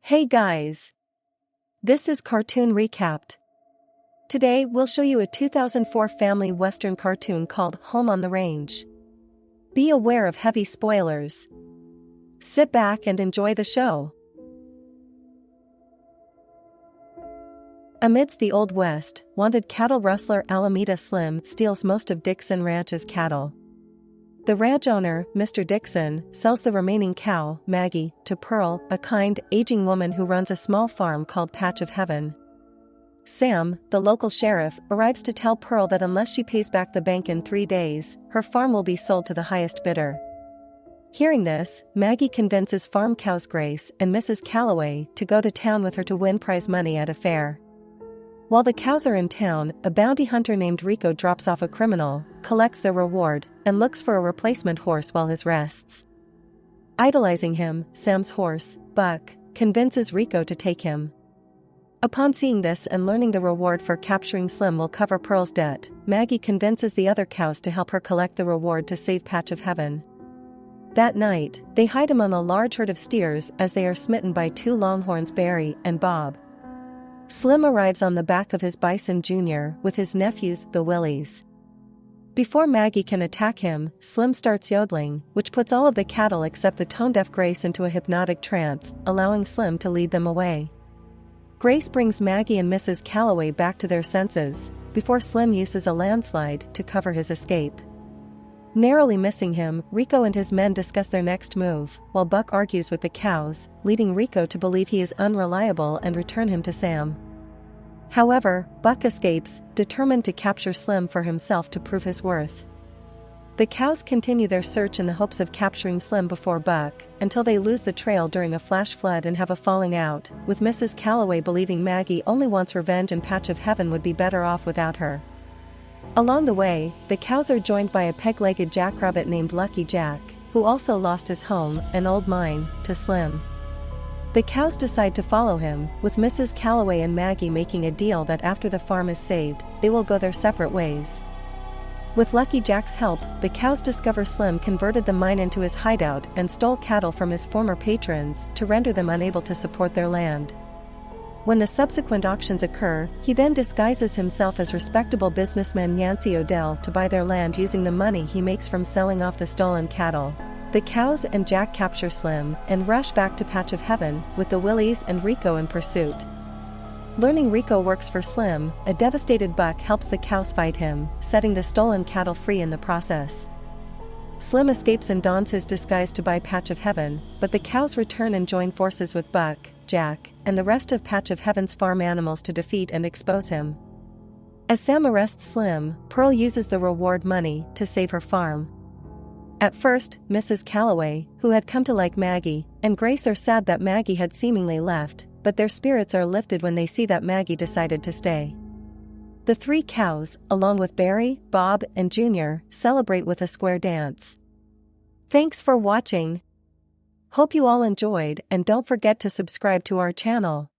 Hey guys! This is Cartoon Recapped. Today we'll show you a 2004 family western cartoon called Home on the Range. Be aware of heavy spoilers. Sit back and enjoy the show. Amidst the Old West, wanted cattle rustler Alameda Slim steals most of Dixon Ranch's cattle. The ranch owner, Mr. Dixon, sells the remaining cow, Maggie, to Pearl, a kind, aging woman who runs a small farm called Patch of Heaven. Sam, the local sheriff, arrives to tell Pearl that unless she pays back the bank in 3 days, her farm will be sold to the highest bidder. Hearing this, Maggie convinces farm cows Grace and Mrs Caloway to go to town with her to win prize money at a fair. While the cows are in town, a bounty hunter named Rico drops off a criminal, collects their reward, and looks for a replacement horse while his rests. Idolizing him, Sam's horse, Buck, convinces Rico to take him. Upon seeing this and learning the reward for capturing Slim will cover Pearl's debt, Maggie convinces the other cows to help her collect the reward to save Patch of Heaven. That night, they hide among a large herd of steers as they are smitten by two longhorns, Barry and Bob. Slim arrives on the back of his bison Jr. with his nephews, the Willies. Before Maggie can attack him, Slim starts yodeling, which puts all of the cattle except the tone-deaf Grace into a hypnotic trance, allowing Slim to lead them away. Grace brings Maggie and Mrs. Caloway back to their senses, before Slim uses a landslide to cover his escape. Narrowly missing him, Rico and his men discuss their next move, while Buck argues with the cows, leading Rico to believe he is unreliable and return him to Sam. However, Buck escapes, determined to capture Slim for himself to prove his worth. The cows continue their search in the hopes of capturing Slim before Buck, until they lose the trail during a flash flood and have a falling out, with Mrs. Caloway believing Maggie only wants revenge and Patch of Heaven would be better off without her. Along the way, the cows are joined by a peg-legged jackrabbit named Lucky Jack, who also lost his home, an old mine, to Slim. The cows decide to follow him, with Mrs. Caloway and Maggie making a deal that after the farm is saved, they will go their separate ways. With Lucky Jack's help, the cows discover Slim converted the mine into his hideout and stole cattle from his former patrons to render them unable to support their land. When the subsequent auctions occur, he then disguises himself as respectable businessman Yancey Odell to buy their land using the money he makes from selling off the stolen cattle. The cows and Jack capture Slim and rush back to Patch of Heaven, with the Willies and Rico in pursuit. Learning Rico works for Slim, a devastated Buck helps the cows fight him, setting the stolen cattle free in the process. Slim escapes and dons his disguise to buy Patch of Heaven, but the cows return and join forces with Buck, Jack, and the rest of Patch of Heaven's farm animals to defeat and expose him. As Sam arrests Slim, Pearl uses the reward money to save her farm. At first, Mrs. Caloway, who had come to like Maggie, and Grace are sad that Maggie had seemingly left, but their spirits are lifted when they see that Maggie decided to stay. The three cows, along with Barry, Bob, and Jr., celebrate with a square dance. Thanks for watching. Hope you all enjoyed, and don't forget to subscribe to our channel.